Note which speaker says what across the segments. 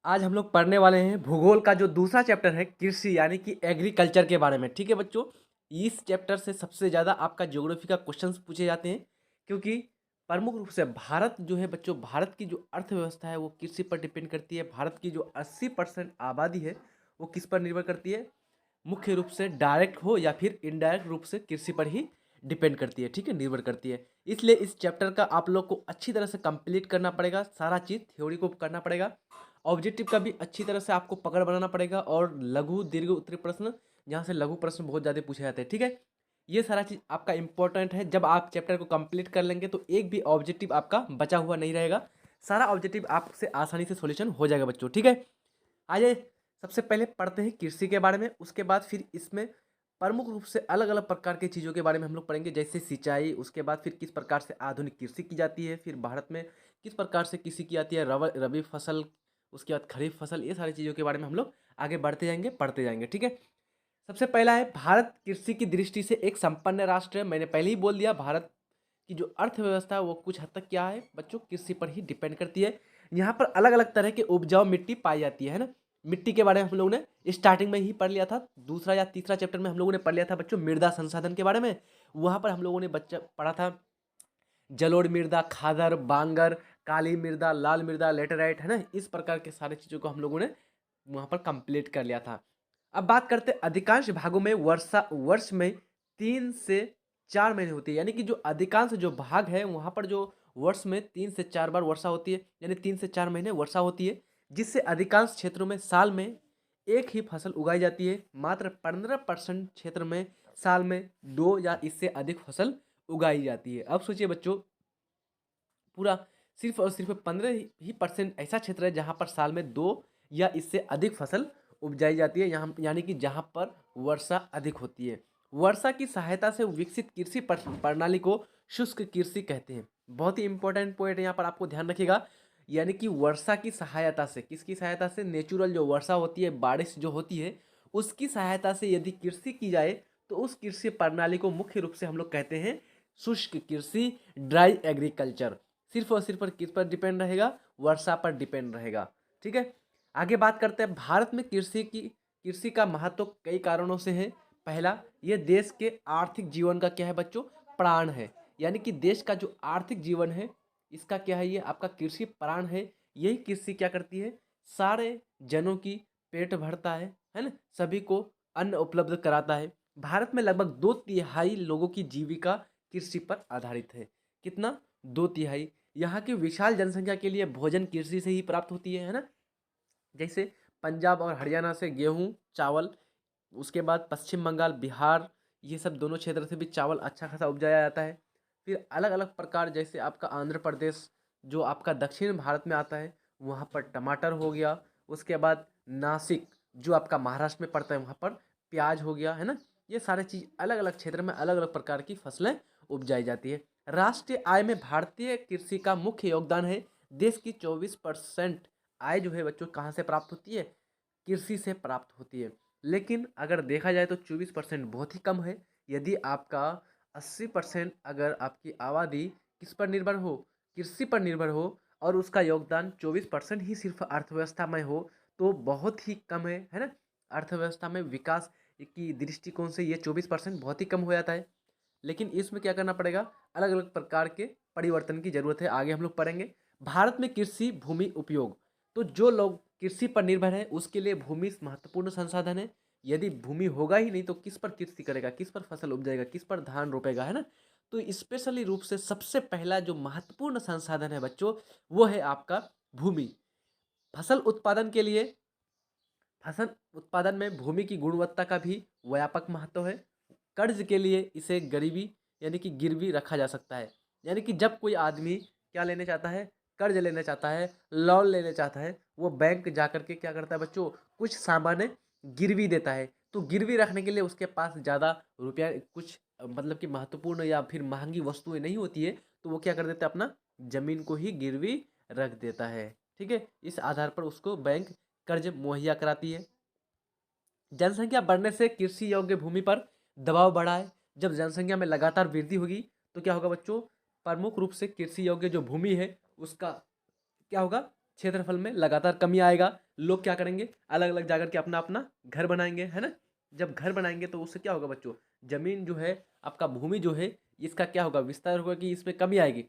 Speaker 1: आज हम लोग पढ़ने वाले हैं भूगोल का जो दूसरा चैप्टर है कृषि यानी कि एग्रीकल्चर के बारे में। ठीक है बच्चों, इस चैप्टर से सबसे ज़्यादा आपका ज्योग्राफी का क्वेश्चंस पूछे जाते हैं, क्योंकि प्रमुख रूप से भारत जो है बच्चों, भारत की जो अर्थव्यवस्था है वो कृषि पर डिपेंड करती है। भारत की जो 80% आबादी है वो किस पर निर्भर करती है? मुख्य रूप से डायरेक्ट हो या फिर इनडायरेक्ट रूप से कृषि पर ही डिपेंड करती है। ठीक है, निर्भर करती है। इसलिए इस चैप्टर का आप लोग को अच्छी तरह से कंप्लीट करना पड़ेगा, सारा चीज़ थ्योरी को करना पड़ेगा। ऑब्जेक्टिव का भी अच्छी तरह से आपको पकड़ बनाना पड़ेगा, और लघु दीर्घ उत्तरीय प्रश्न, जहाँ से लघु प्रश्न बहुत ज़्यादा पूछे जाते हैं। ठीक है, ये सारा चीज़ आपका इंपॉर्टेंट है। जब आप चैप्टर को कंप्लीट कर लेंगे तो एक भी ऑब्जेक्टिव आपका बचा हुआ नहीं रहेगा, सारा ऑब्जेक्टिव आपसे आसानी से सॉल्यूशन हो जाएगा बच्चों। ठीक है, आइए सबसे पहले पढ़ते हैं कृषि के बारे में, उसके बाद फिर इसमें प्रमुख रूप से अलग अलग प्रकार की चीज़ों के बारे में हम लोग पढ़ेंगे, जैसे सिंचाई, उसके बाद फिर किस प्रकार से आधुनिक कृषि की जाती है, फिर भारत में किस प्रकार से कृषि की जाती है, रबी फसल, उसके बाद खरीफ फसल, ये सारी चीज़ों के बारे में हम लोग आगे बढ़ते जाएंगे, पढ़ते जाएंगे। ठीक है, सबसे पहला है भारत कृषि की दृष्टि से एक संपन्न राष्ट्र है। मैंने पहले ही बोल दिया, भारत की जो अर्थव्यवस्था है वो कुछ हद तक क्या है बच्चों, कृषि पर ही डिपेंड करती है। यहाँ पर अलग अलग तरह के उपजाऊ मिट्टी पाई जाती है ना। मिट्टी के बारे में हम लोगों ने स्टार्टिंग में ही पढ़ लिया था, दूसरा या तीसरा चैप्टर में हम लोगों ने पढ़ लिया था बच्चों मृदा संसाधन के बारे में। वहाँ पर हम लोगों ने बच्चा पढ़ा था जलोढ़ मृदा, खादर, बांगर, काली मृदा, लाल मृदा, लेटेराइट, है ना। इस प्रकार के सारे चीज़ों को हम लोगों ने वहाँ पर कंप्लीट कर लिया था। अब बात करते हैं, अधिकांश भागों में वर्ष में 3 से 4 महीने होती है, यानी कि जो अधिकांश जो भाग है वहाँ पर जो वर्ष में 3 से 4 बार वर्षा होती है, यानी 3 से 4 महीने वर्षा होती है, जिससे अधिकांश क्षेत्रों में साल में एक ही फसल उगाई जाती है। मात्र 15% क्षेत्र में साल में 2 या इससे अधिक फसल उगाई जाती है। अब सोचिए बच्चों, पूरा सिर्फ और सिर्फ 15% ऐसा क्षेत्र है जहाँ पर साल में 2 या इससे अधिक फसल उपजाई जाती है, यहाँ यानी कि जहाँ पर वर्षा अधिक होती है। वर्षा की सहायता से विकसित कृषि प्रणाली को शुष्क कृषि कहते हैं। बहुत ही इंपॉर्टेंट पॉइंट यहाँ पर आपको ध्यान रखिएगा, यानी कि वर्षा की सहायता से, किसकी सहायता से? नेचुरल जो वर्षा होती है, बारिश जो होती है, उसकी सहायता से यदि कृषि की जाए तो उस कृषि प्रणाली को मुख्य रूप से हम लोग कहते हैं शुष्क कृषि, ड्राई एग्रीकल्चर। सिर्फ और सिर्फ किस पर डिपेंड रहेगा? वर्षा पर डिपेंड रहेगा। ठीक है, आगे बात करते हैं, भारत में कृषि का महत्व कई कारणों से है। पहला, ये देश के आर्थिक जीवन का क्या है बच्चों? प्राण है। यानी कि देश का जो आर्थिक जीवन है इसका क्या है? ये आपका कृषि प्राण है। यही कृषि क्या करती है? सारे जनों की पेट भरता है ना, सभी को अन्न उपलब्ध कराता है। भारत में लगभग 2/3 लोगों की जीविका कृषि पर आधारित है। कितना? 2/3। यहाँ की विशाल जनसंख्या के लिए भोजन कृषि से ही प्राप्त होती है ना। जैसे पंजाब और हरियाणा से गेहूँ, चावल, उसके बाद पश्चिम बंगाल, बिहार, ये सब दोनों क्षेत्र से भी चावल अच्छा खासा उपजाया जाता है। फिर अलग अलग प्रकार, जैसे आपका आंध्र प्रदेश जो आपका दक्षिण भारत में आता है, वहाँ पर टमाटर हो गया। उसके बाद नासिक जो आपका महाराष्ट्र में पड़ता है, वहाँ पर प्याज हो गया, है ना। ये सारे चीज़ अलग अलग क्षेत्र में अलग अलग प्रकार की फसलें उपजाई जाती है। राष्ट्रीय आय में भारतीय कृषि का मुख्य योगदान है। देश की 24% आय जो है बच्चों कहाँ से प्राप्त होती है? कृषि से प्राप्त होती है। लेकिन अगर देखा जाए तो 24% बहुत ही कम है। यदि आपका 80% अगर आपकी आबादी किस पर निर्भर हो? कृषि पर निर्भर हो, और उसका योगदान 24% ही सिर्फ अर्थव्यवस्था में हो, तो बहुत ही कम है ना। अर्थव्यवस्था में विकास की दृष्टिकोण से ये 24% बहुत ही कम हो जाता है। लेकिन इसमें क्या करना पड़ेगा? अलग अलग प्रकार के परिवर्तन की जरूरत है, आगे हम लोग पढ़ेंगे। भारत में कृषि भूमि उपयोग, तो जो लोग कृषि पर निर्भर है उसके लिए भूमि महत्वपूर्ण संसाधन है। यदि भूमि होगा ही नहीं तो किस पर कृषि करेगा, किस पर फसल उपजाएगा, किस पर धान रोपेगा, है ना। तो स्पेशली रूप से सबसे पहला जो महत्वपूर्ण संसाधन है बच्चों, वो है आपका भूमि। फसल उत्पादन के लिए, फसल उत्पादन में भूमि की गुणवत्ता का भी व्यापक महत्व है। कर्ज के लिए इसे गरीबी यानी कि गिरवी रखा जा सकता है। यानी कि जब कोई आदमी क्या लेने चाहता है? कर्ज लेना चाहता है, लोन लेना चाहता है, वो बैंक जा कर के क्या करता है बच्चों? कुछ सामान गिरवी देता है। तो गिरवी रखने के लिए उसके पास ज़्यादा रुपया, कुछ मतलब कि महत्वपूर्ण या फिर महंगी वस्तुएं नहीं होती है, तो वो क्या कर देता है? अपना ज़मीन को ही गिरवी रख देता है। ठीक है, इस आधार पर उसको बैंक कर्ज मुहैया कराती है। जनसंख्या बढ़ने से कृषि योग्य भूमि पर दबाव बढ़ा है। जब जनसंख्या में लगातार वृद्धि होगी तो क्या होगा बच्चों? प्रमुख रूप से कृषि योग्य जो भूमि है उसका क्या होगा? क्षेत्रफल में लगातार कमी आएगा। लोग क्या करेंगे, अलग अलग जाकर के अपना अपना घर बनाएंगे, है ना। जब घर बनाएंगे तो उससे क्या होगा बच्चों, जमीन जो है, आपका भूमि जो है, इसका क्या होगा, विस्तार होगा कि इसमें कमी आएगी।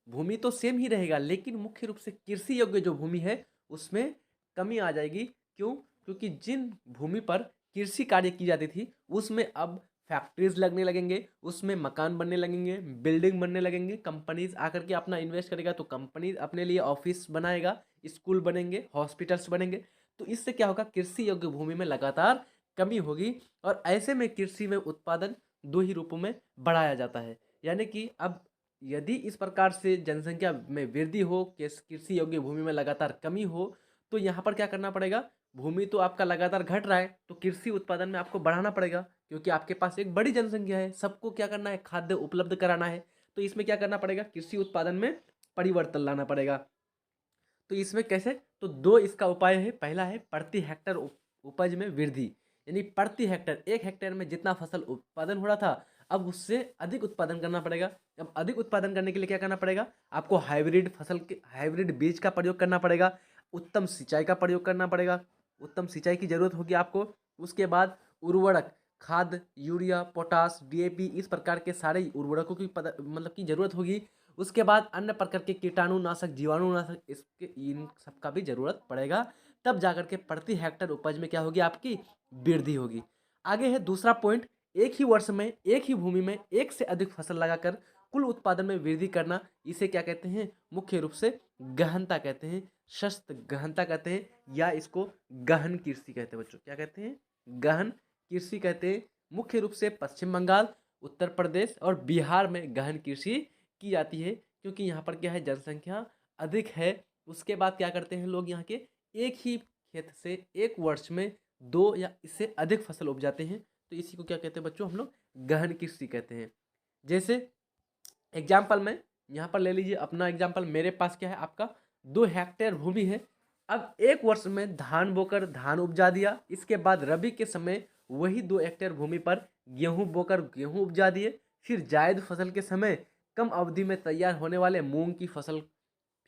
Speaker 1: भूमि तो सेम ही रहेगा, लेकिन मुख्य रूप से कृषि योग्य जो भूमि है उसमें कमी आ जाएगी। क्यों? क्योंकि जिन भूमि पर कृषि कार्य की जाती थी उसमें अब फैक्ट्रीज लगने लगेंगे, उसमें मकान बनने लगेंगे, बिल्डिंग बनने लगेंगे, कंपनीज आकर के अपना इन्वेस्ट करेगा तो कंपनी अपने लिए ऑफिस बनाएगा, स्कूल बनेंगे, हॉस्पिटल्स बनेंगे। तो इससे क्या होगा, कृषि योग्य भूमि में लगातार कमी होगी। और ऐसे में कृषि में उत्पादन दो ही रूपों में बढ़ाया जाता है। यानी कि अब यदि इस प्रकार से जनसंख्या में वृद्धि हो, कृषि योग्य भूमि में लगातार कमी हो, तो यहाँ पर क्या करना पड़ेगा, भूमि तो आपका लगातार घट रहा है तो कृषि उत्पादन में आपको बढ़ाना पड़ेगा, क्योंकि आपके पास एक बड़ी जनसंख्या है, सबको क्या करना है, खाद्य उपलब्ध कराना है। तो इसमें क्या करना पड़ेगा, कृषि उत्पादन में परिवर्तन लाना पड़ेगा। तो इसमें कैसे, तो दो इसका उपाय है। पहला है प्रति हेक्टर उपज में वृद्धि, यानी प्रति हेक्टर, एक हेक्टेयर में जितना फसल उत्पादन हो रहा था अब उससे अधिक उत्पादन करना पड़ेगा। अब अधिक उत्पादन करने के लिए क्या करना पड़ेगा, आपको हाइब्रिड फसल के, हाइब्रिड बीज का प्रयोग करना पड़ेगा, उत्तम सिंचाई का प्रयोग करना पड़ेगा, उत्तम सिंचाई की जरूरत होगी आपको। उसके बाद उर्वरक, खाद, यूरिया, पोटास, डीएपी, इस प्रकार के सारे उर्वरकों की मतलब की जरूरत होगी। उसके बाद अन्य प्रकार के कीटाणुनाशक, जीवाणुनाशक, इसके इन सब का भी जरूरत पड़ेगा। तब जाकर के प्रति हेक्टर उपज में क्या होगी, आपकी वृद्धि होगी। आगे है दूसरा पॉइंट, एक ही वर्ष में एक ही भूमि में एक से अधिक फसल लगाकर कुल उत्पादन में वृद्धि करना। इसे क्या कहते हैं, मुख्य रूप से गहनता कहते हैं, शस्त्र गहनता कहते हैं, या इसको गहन कृषि कहते हैं बच्चों। क्या कहते हैं, गहन कृषि कहते हैं। मुख्य रूप से पश्चिम बंगाल, उत्तर प्रदेश और बिहार में गहन कृषि की जाती है, क्योंकि यहाँ पर क्या है, जनसंख्या अधिक है। उसके बाद क्या करते हैं लोग, यहाँ के एक ही खेत से एक वर्ष में दो या इससे अधिक फसल उपजाते हैं। तो इसी को क्या कहते हैं बच्चों, हम लोग गहन कृषि कहते हैं। जैसे एग्जाम्पल में यहाँ पर ले लीजिए अपना एग्जाम्पल, मेरे पास क्या है, आपका 2 हेक्टेयर भूमि है। अब एक वर्ष में धान बोकर धान उपजा दिया, इसके बाद रबी के समय वही 2 हेक्टेयर भूमि पर गेहूं बोकर गेहूं उपजा दिए, फिर जायद फसल के समय कम अवधि में तैयार होने वाले मूंग की फसल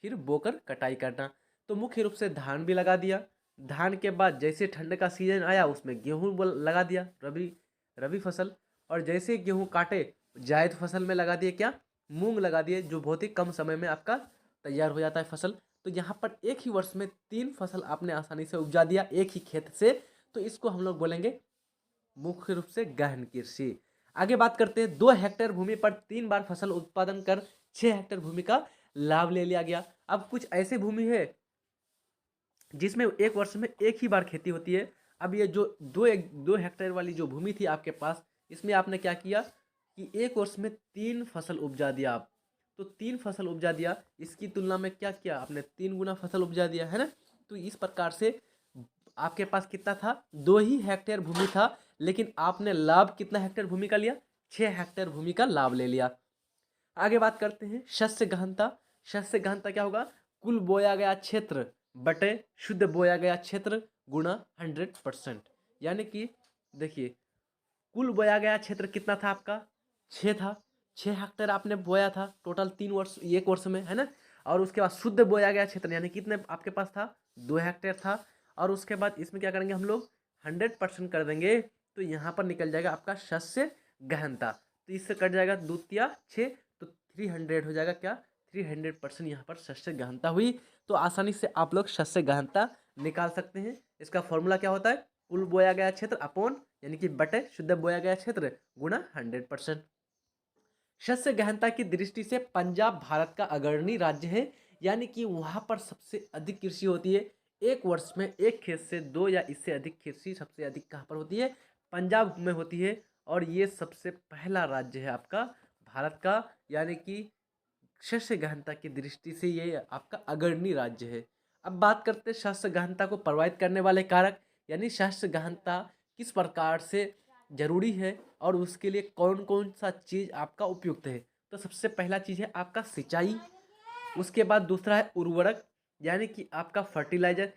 Speaker 1: फिर बोकर कटाई करना। तो मुख्य रूप से धान भी लगा दिया, धान के बाद जैसे ठंड का सीजन आया उसमें गेहूं लगा दिया, रबी रबी फसल। और जैसे गेहूं काटे जायद फसल में लगा दिए क्या, मूंग लगा दिए, जो बहुत ही कम समय में आपका तैयार हो जाता है फसल। तो यहाँ पर एक ही वर्ष में 3 फसल आपने आसानी से उपजा दिया एक ही खेत से, तो इसको हम लोग बोलेंगे मुख्य रूप से गहन कृषि। आगे बात करते हैं, 2 हेक्टेयर भूमि पर 3 बार फसल उत्पादन कर 6 हेक्टेयर भूमि का लाभ ले लिया गया। अब कुछ ऐसे भूमि है जिसमें एक वर्ष में एक ही बार खेती होती है। अब ये जो 2 हेक्टेयर वाली जो भूमि थी आपके पास, इसमें आपने क्या किया कि एक वर्ष में 3 फसल उपजा दिया आप। तो 3 फसल उपजा दिया, इसकी तुलना में क्या किया आपने, 3 गुना फसल उपजा दिया, है ना। तो इस प्रकार से आपके पास कितना था, 2 ही हेक्टेयर भूमि था, लेकिन आपने लाभ कितना हेक्टेयर भूमि का लिया, 6 हेक्टेयर भूमि का लाभ ले लिया। आगे बात करते हैं शस्य गहनता। शस्य गहनता क्या होगा, कुल बोया गया क्षेत्र बटे शुद्ध बोया गया क्षेत्र गुणा 100%। यानी कि देखिए, कुल बोया गया क्षेत्र कितना था आपका, 6 था, 6 हेक्टेयर आपने बोया था टोटल 3 वर्ष, एक वर्ष में, है ना। और उसके बाद शुद्ध बोया गया क्षेत्र यानी कितने आपके पास था, 2 हेक्टेयर था। और उसके बाद इसमें क्या करेंगे हम लोग, 100% कर देंगे, तो यहाँ पर निकल जाएगा आपका शस्य गहनता। तो इससे कट जाएगा 2 तिया 6, तो 300 हो जाएगा क्या, 300% यहाँ पर शस्य गहनता हुई। तो आसानी से आप लोग शस्य गहनता निकाल सकते हैं। इसका फॉर्मूला क्या होता है, कुल बोया गया क्षेत्र अपॉन यानी कि बटे शुद्ध बोया गया क्षेत्र गुणा 100%। शस्य गहनता की दृष्टि से पंजाब भारत का अग्रणी राज्य है, यानी कि वहाँ पर सबसे अधिक कृषि होती है। एक वर्ष में एक खेत से दो या इससे अधिक कृषि सबसे अधिक कहाँ पर होती है, पंजाब में होती है। और ये सबसे पहला राज्य है आपका भारत का, यानी कि शस्य गहनता की दृष्टि से ये आपका अग्रणी राज्य है। अब बात करते हैं शस्य गहनता को प्रभावित करने वाले कारक, यानी शस्य गहनता किस प्रकार से जरूरी है और उसके लिए कौन कौन सा चीज़ आपका उपयुक्त है। तो सबसे पहला चीज़ है आपका सिंचाई, उसके बाद दूसरा है उर्वरक यानी कि आपका फर्टिलाइजर,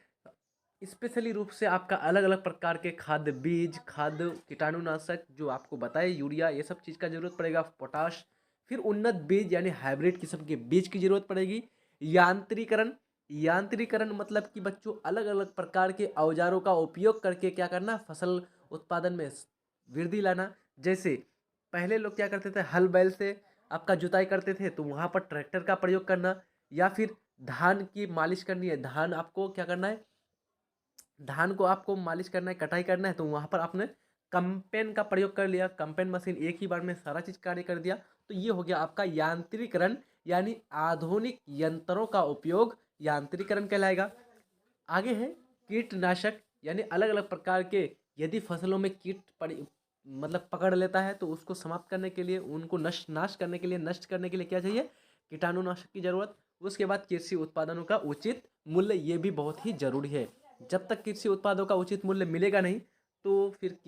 Speaker 1: स्पेशली रूप से आपका अलग अलग प्रकार के खाद्य बीज, खाद्य कीटाणुनाशक जो आपको बताए, यूरिया, ये सब चीज़ का जरूरत पड़ेगा, पोटाश। फिर उन्नत बीज यानी हाइब्रिड किस्म के बीज की जरूरत पड़ेगी, यांत्रिकरण यांत्रिकरण मतलब कि बच्चों अलग अलग प्रकार के औजारों का उपयोग करके क्या करना, फसल उत्पादन में वृद्धि लाना। जैसे पहले लोग क्या करते थे, हल बैल से आपका जुताई करते थे, तो वहाँ पर ट्रैक्टर का प्रयोग करना, या फिर धान की मालिश करनी है, धान आपको क्या करना है, धान को आपको मालिश करना है, कटाई करना है, तो वहाँ पर आपने कंपेन का प्रयोग कर लिया, कंपेन मशीन एक ही बार में सारा चीज़ कार्य कर दिया। तो ये हो गया आपका यांत्रिकरण, यानी आधुनिक यंत्रों का उपयोग यांत्रिकरण कहलाएगा। आगे है कीटनाशक, यानी अलग अलग प्रकार के यदि फसलों में कीट मतलब पकड़ लेता है, तो उसको समाप्त करने के लिए, उनको नष्ट करने के लिए, नष्ट करने के लिए क्या चाहिए, कीटाणुनाशक की जरूरत। उसके बाद कृषि उत्पादनों का उचित मूल्य, ये भी बहुत ही जरूरी है। जब तक कृषि उत्पादों का उचित मूल्य मिलेगा नहीं, तो फिर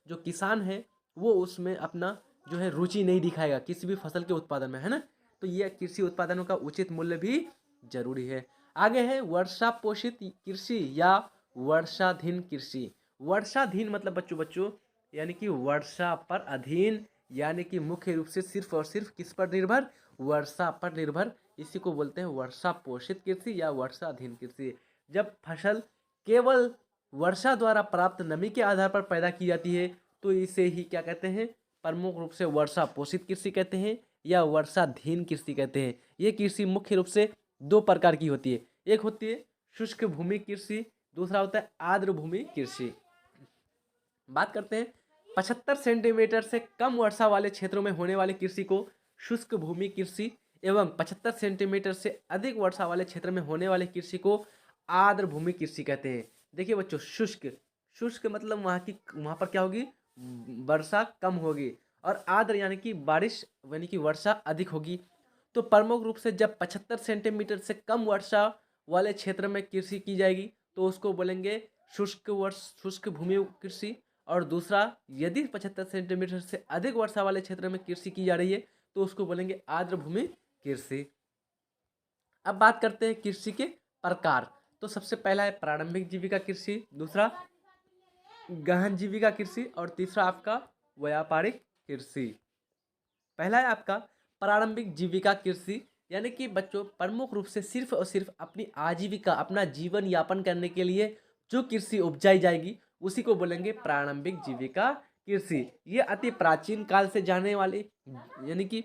Speaker 1: जो किसान है वो उसमें अपना जो है रुचि नहीं दिखाएगा किसी भी फसल के उत्पादन में, है ना। तो ये कृषि उत्पादनों का उचित मूल्य भी जरूरी है। आगे है वर्षा पोषित कृषि या वर्षाधीन कृषि। वर्षाधीन मतलब बच्चों बच्चों यानी कि वर्षा पर अधीन, यानी कि मुख्य रूप से सिर्फ और सिर्फ किस पर निर्भर, वर्षा पर निर्भर। इसी को बोलते हैं वर्षा पोषित कृषि या वर्षाधीन कृषि। जब फसल केवल वर्षा द्वारा प्राप्त नमी के आधार पर पैदा की जाती है, तो इसे ही क्या कहते हैं, प्रमुख रूप से वर्षा पोषित कृषि कहते हैं या वर्षाधीन कृषि कहते हैं। ये कृषि मुख्य रूप से दो प्रकार की होती है, एक होती है शुष्क भूमि कृषि, दूसरा होता है आर्द्र भूमि कृषि। बात करते हैं 75 सेंटीमीटर से कम वर्षा वाले क्षेत्रों में होने वाली कृषि को शुष्क भूमि कृषि एवं 75 सेंटीमीटर से अधिक वर्षा वाले क्षेत्र में होने वाली कृषि को आर्द्र भूमि कृषि कहते हैं। देखिए बच्चों, शुष्क शुष्क मतलब वहाँ पर क्या होगी, वर्षा कम होगी, और आर्द्र यानी कि बारिश यानी कि वर्षा अधिक होगी। तो प्रमुख रूप से जब 75 सेंटीमीटर से कम वर्षा वाले क्षेत्र में कृषि की जाएगी, तो उसको बोलेंगे शुष्क भूमि कृषि। और दूसरा, यदि 75 सेंटीमीटर से अधिक वर्षा वाले क्षेत्र में कृषि की जा रही है, तो उसको बोलेंगे आर्द्र भूमि कृषि। अब बात करते हैं कृषि के प्रकार। तो सबसे पहला है प्रारंभिक जीविका कृषि, दूसरा गहन जीविका कृषि, और तीसरा आपका व्यापारिक कृषि। पहला है आपका प्रारंभिक जीविका कृषि, यानी कि बच्चों प्रमुख रूप से सिर्फ और सिर्फ अपनी आजीविका, अपना जीवन यापन करने के लिए जो कृषि उपजाई जाएगी, उसी को बोलेंगे प्रारंभिक जीविका कृषि। ये अति प्राचीन काल से जाने वाली, यानी कि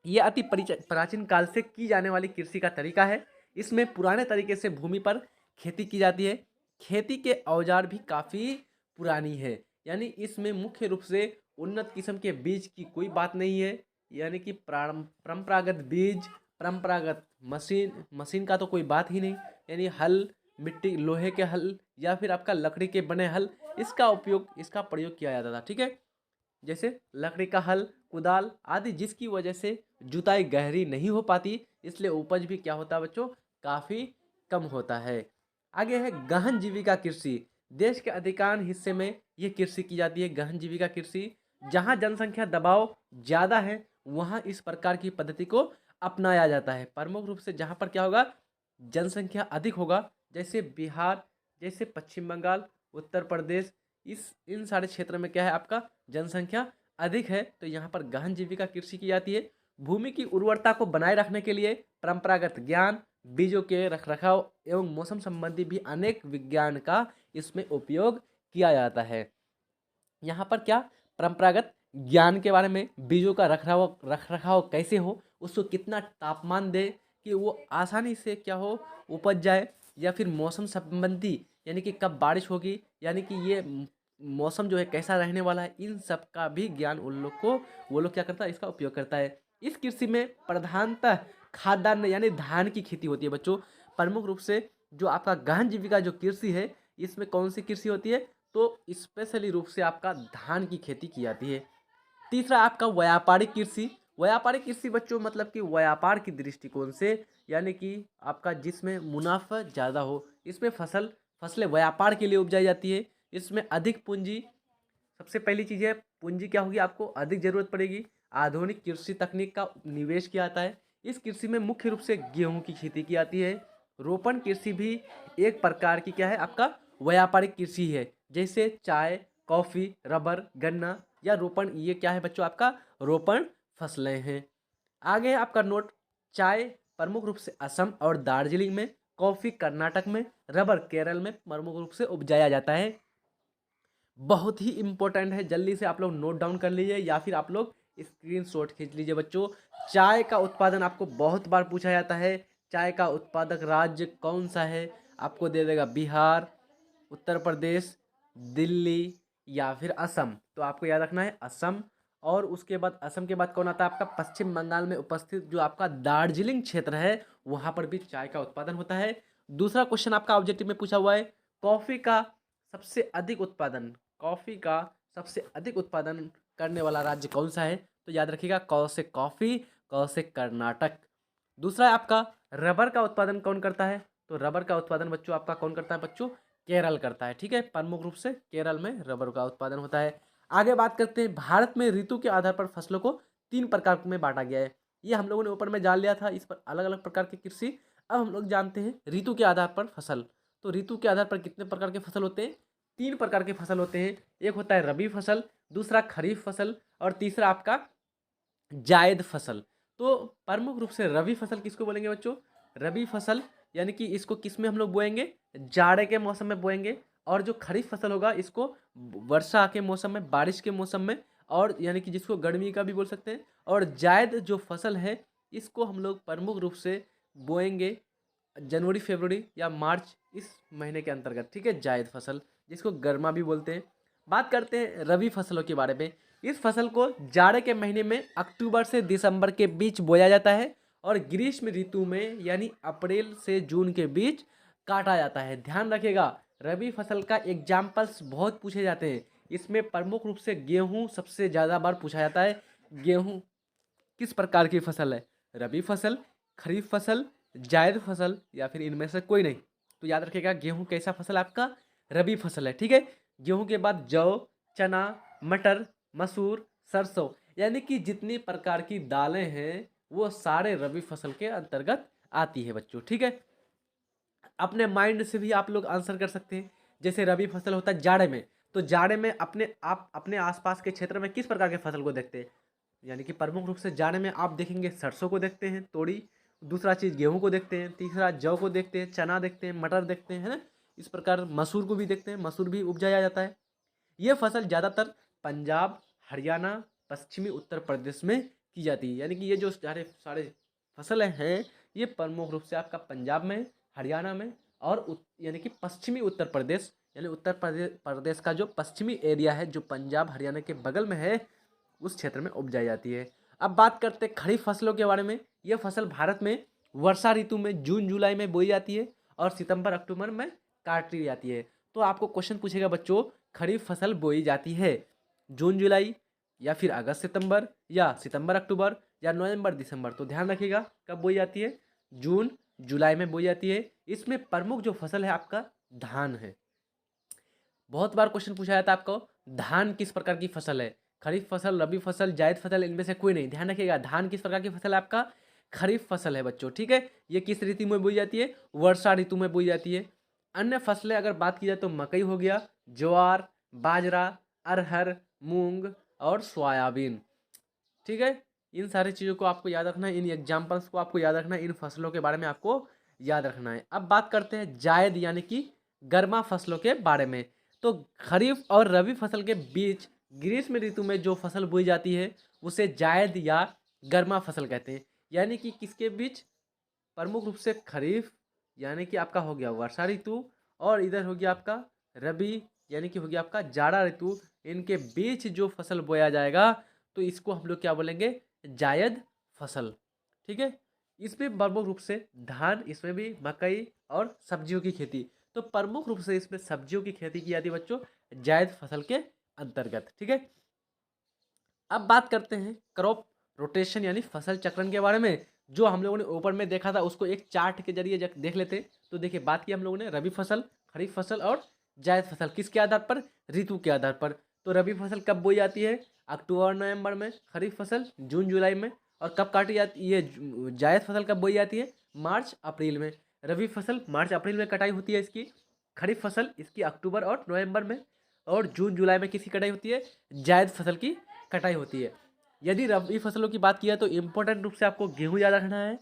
Speaker 1: ये अति प्राचीन काल से की जाने वाली कृषि का तरीका है। इसमें पुराने तरीके से भूमि पर खेती की जाती है। खेती के औजार भी काफ़ी पुरानी है, यानी इसमें मुख्य रूप से उन्नत किस्म के बीज की कोई बात नहीं है, यानी कि परंपरागत बीज, परंपरागत मशीन का तो कोई बात ही नहीं। यानी हल, मिट्टी लोहे के हल या फिर आपका लकड़ी के बने हल, इसका प्रयोग किया जाता था, ठीक है। जैसे लकड़ी का हल, कुदाल आदि, जिसकी वजह से जुताई गहरी नहीं हो पाती, इसलिए उपज भी क्या होता है बच्चों, काफ़ी कम होता है। आगे है गहन जीविका कृषि। देश के अधिकांश हिस्से में ये कृषि की जाती है, गहन जीविका कृषि। जहाँ जनसंख्या दबाव ज़्यादा है, वहाँ इस प्रकार की पद्धति को अपनाया जाता है। प्रमुख रूप से जहाँ पर क्या होगा, जनसंख्या अधिक होगा, जैसे बिहार, जैसे पश्चिम बंगाल, उत्तर प्रदेश, इन सारे क्षेत्र में क्या है, आपका जनसंख्या अधिक है, तो यहाँ पर गहन जीविका कृषि की जाती है। भूमि की उर्वरता को बनाए रखने के लिए परंपरागत ज्ञान, बीजों के रखरखाव एवं मौसम संबंधी भी अनेक विज्ञान का इसमें उपयोग किया जाता है। यहाँ पर क्या, परंपरागत ज्ञान के बारे में, बीजों का रखरखाव कैसे हो, उसको कितना तापमान दे कि वो आसानी से क्या हो, उपज जाए, या फिर मौसम संबंधी, यानी कि कब बारिश होगी, यानी कि ये मौसम जो है कैसा रहने वाला है, इन सब का भी ज्ञान वो लोग क्या करता है, इसका उपयोग करता है। इस कृषि में प्रधानतः खाद्यान्न यानी धान की खेती होती है बच्चों। प्रमुख रूप से जो आपका गहन जीविका जो कृषि है, इसमें कौन सी कृषि होती है, तो स्पेशली रूप से आपका धान की खेती की जाती है। तीसरा आपका व्यापारिक कृषि। व्यापारिक कृषि बच्चों मतलब कि व्यापार की दृष्टिकोण से, यानी कि आपका जिसमें मुनाफा ज़्यादा हो, इसमें फसलें व्यापार के लिए उपजाई जाती है। इसमें अधिक पूंजी, सबसे पहली चीज़ है पूंजी, क्या होगी, आपको अधिक ज़रूरत पड़ेगी। आधुनिक कृषि तकनीक का निवेश किया जाता है। इस कृषि में मुख्य रूप से गेहूं की खेती की जाती है। रोपण कृषि भी एक प्रकार की क्या है, आपका व्यापारिक कृषि है। जैसे चाय, कॉफ़ी, रबर, गन्ना या रोपण, ये क्या है बच्चों, आपका रोपण फसलें हैं। आगे है आपका नोट, चाय प्रमुख रूप से असम और दार्जिलिंग में, कॉफ़ी कर्नाटक में, रबर केरल में प्रमुख रूप से उपजाया जाता है। बहुत ही इम्पोर्टेंट है, जल्दी से आप लोग नोट डाउन कर लीजिए या फिर आप लोग स्क्रीनशॉट खींच लीजिए बच्चों। चाय का उत्पादन आपको बहुत बार पूछा जाता है, चाय का उत्पादक राज्य कौन सा है? आपको दे देगा बिहार, उत्तर प्रदेश, दिल्ली या फिर असम। तो आपको याद रखना है असम। और उसके बाद असम के बाद कौन आता है आपका? पश्चिम बंगाल में उपस्थित जो आपका दार्जिलिंग क्षेत्र है, वहाँ पर भी चाय का उत्पादन होता है। दूसरा क्वेश्चन आपका ऑब्जेक्टिव में पूछा हुआ है, कॉफ़ी का सबसे अधिक उत्पादन, कॉफ़ी का सबसे अधिक उत्पादन करने वाला राज्य कौन सा है? तो याद रखिएगा क से कॉफ़ी, क से कर्नाटक। दूसरा है आपका रबर का उत्पादन कौन करता है? तो रबर का उत्पादन बच्चों आपका कौन करता है बच्चों? केरल करता है, ठीक है। प्रमुख रूप से केरल में रबर का उत्पादन होता है। आगे बात करते हैं, भारत में ऋतु के आधार पर फसलों को 3 प्रकार में बांटा गया है। ये हम लोगों ने ऊपर में जान लिया था, इस पर अलग अलग प्रकार की कृषि। अब हम लोग जानते हैं ऋतु के आधार पर फसल। तो ऋतु के आधार पर कितने प्रकार के फसल होते हैं? 3 प्रकार के फसल होते हैं। एक होता है रबी फसल, दूसरा खरीफ फसल और तीसरा आपका जायद फसल। तो प्रमुख रूप से रबी फसल किसको बोलेंगे बच्चों? रबी फसल यानी कि इसको किस में हम लोग बोएंगे? जाड़े के मौसम में बोएंगे। और जो खरीफ फसल होगा इसको वर्षा के मौसम में, बारिश के मौसम में, और यानी कि जिसको गर्मी का भी बोल सकते हैं। और जायद जो फसल है इसको हम लोग प्रमुख रूप से बोएंगे जनवरी, फरवरी या मार्च, इस महीने के अंतर्गत, ठीक है। जायद फसल जिसको गर्मा भी बोलते हैं। बात करते हैं रबी फसलों के बारे में। इस फसल को जाड़े के महीने में अक्टूबर से दिसंबर के बीच बोया जाता है और ग्रीष्म ऋतु में यानी अप्रैल से जून के बीच काटा जाता है। ध्यान रखिएगा, रबी फसल का एग्जाम्पल्स बहुत पूछे जाते हैं। इसमें प्रमुख रूप से गेहूं सबसे ज़्यादा बार पूछा जाता है। गेहूं किस प्रकार की फसल है? रबी फसल, खरीफ फसल, जायद फसल या फिर इनमें से कोई नहीं। तो याद रखिएगा गेहूं कैसा फसल आपका? रबी फसल है, ठीक है। गेहूं के बाद जौ, चना, मटर, मसूर, सरसों, यानी कि जितनी प्रकार की दालें हैं वो सारे रबी फसल के अंतर्गत आती है बच्चों, ठीक है। अपने माइंड से भी आप लोग आंसर कर सकते हैं। जैसे रबी फसल होता है जाड़े में, तो जाड़े में आप अपने आसपास के क्षेत्र में किस प्रकार के फसल को देखते हैं? यानी कि प्रमुख रूप से जाड़े में आप देखेंगे सरसों को देखते हैं, तोड़ी। दूसरा चीज़ गेहूं को देखते हैं, तीसरा जौ को देखते हैं, चना देखते हैं, मटर देखते हैं, है ना। इस प्रकार मसूर को भी देखते हैं, मसूर भी उपजाया जाता है। ये फसल ज़्यादातर पंजाब, हरियाणा, पश्चिमी उत्तर प्रदेश में की जाती है। यानी कि ये जो सारे सारे फसलें हैं ये प्रमुख रूप से आपका पंजाब में, हरियाणा में और यानी कि पश्चिमी उत्तर प्रदेश, यानी उत्तर प्रदेश का जो पश्चिमी एरिया है जो पंजाब हरियाणा के बगल में है, उस क्षेत्र में उपजाई जाती है। अब बात करते हैं खरीफ फसलों के बारे में। यह फसल भारत में वर्षा ऋतु में जून जुलाई में बोई जाती है और सितंबर अक्टूबर में काटी जाती है। तो आपको क्वेश्चन पूछेगा बच्चों, खरीफ फसल बोई जाती है जून जुलाई या फिर अगस्त सितंबर या सितंबर अक्टूबर या नवंबर दिसंबर। तो ध्यान रखिएगा कब बोई जाती है? जून जुलाई में बोई जाती है। इसमें प्रमुख जो फसल है आपका धान है। बहुत बार क्वेश्चन पूछा जाता है आपको, धान किस प्रकार की फसल है? खरीफ फसल, रबी फसल, जायद फसल, इनमें से कोई नहीं। ध्यान रखिएगा धान किस प्रकार की फसल है आपका? खरीफ फसल है बच्चों, ठीक है। ये किस ऋतु में बोई जाती है? वर्षा ऋतु में बोई जाती है। अन्य फसलें अगर बात की जाए तो मकई हो गया, ज्वार, बाजरा, अरहर, मूंग और सोयाबीन, ठीक है। इन सारी चीज़ों को आपको याद रखना है, इन एग्जाम्पल्स को आपको याद रखना है, इन फसलों के बारे में आपको याद रखना है। अब बात करते हैं जायद यानी कि गर्मा फसलों के बारे में। तो खरीफ और रबी फसल के बीच ग्रीष्म ऋतु में जो फसल बोई जाती है उसे जायद या गर्मा फसल कहते हैं। यानी कि किसके बीच? प्रमुख रूप से खरीफ यानी कि आपका हो गया वर्षा ऋतु, और इधर हो गया आपका रबी यानी कि हो गया आपका जाड़ा ऋतु। इनके बीच जो फसल बोया जाएगा तो इसको हम लोग क्या बोलेंगे? जायद फसल, ठीक है। इसमें प्रमुख रूप से धान, इसमें भी मकई और सब्जियों की खेती। तो प्रमुख रूप से इसमें सब्जियों की खेती की जाती है बच्चों जायद फसल के अंतर्गत, ठीक है। अब बात करते हैं क्रॉप रोटेशन यानी फसल चक्रण के बारे में। जो हम लोगों ने ऊपर में देखा था उसको एक चार्ट के जरिए देख लेते हैं। तो देखिए बात की हम लोगों ने रबी फसल, खरीफ फसल और जायद फसल किसके आधार पर? ऋतु के आधार पर। तो रबी फसल कब बोई जाती है? अक्टूबर नवंबर में। खरीफ फसल जून जुलाई में। और कब काटी जाती ये जायद फसल कब बोई जाती है? मार्च अप्रैल में। रबी फसल मार्च अप्रैल में कटाई होती है इसकी। खरीफ फसल इसकी अक्टूबर और नवंबर में। और जून जुलाई में किसकी कटाई होती है? जायद फसल की कटाई होती है। यदि रबी फसलों की बात की जाए तो इम्पोर्टेंट रूप से आपको गेहूं याद रखना है।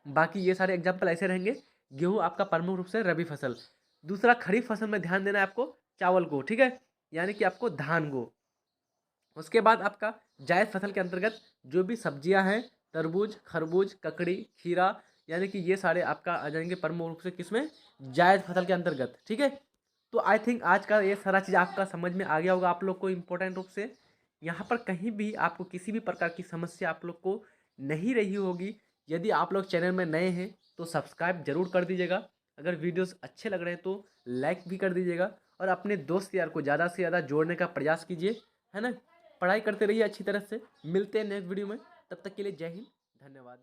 Speaker 1: बाकी ये सारे एग्जाम्पल ऐसे रहेंगे, गेहूँ आपका प्रमुख रूप से रबी फसल। दूसरा खरीफ फसल में ध्यान देना है आपको चावल को, ठीक है, यानी कि आपको धान को। उसके बाद आपका जायद फसल के अंतर्गत जो भी सब्जियां हैं, तरबूज, खरबूज, ककड़ी, खीरा, यानी कि ये सारे आपका आ जाएंगे प्रमुख रूप से किसमें, जायद फसल के अंतर्गत, ठीक है। तो आई थिंक आज का ये सारा चीज़ आपका समझ में आ गया होगा आप लोग को इम्पोर्टेंट रूप से। यहाँ पर कहीं भी आपको किसी भी प्रकार की समस्या आप लोग को नहीं रही होगी। यदि आप लोग चैनल में नए हैं तो सब्सक्राइब जरूर कर दीजिएगा। अगर वीडियोस अच्छे लग रहे हैं तो लाइक भी कर दीजिएगा और अपने दोस्त यार को ज़्यादा से ज़्यादा जोड़ने का प्रयास कीजिए, है ना। पढ़ाई करते रहिए अच्छी तरह से। मिलते हैं नेक्स्ट वीडियो में, तब तक के लिए जय हिंद, धन्यवाद।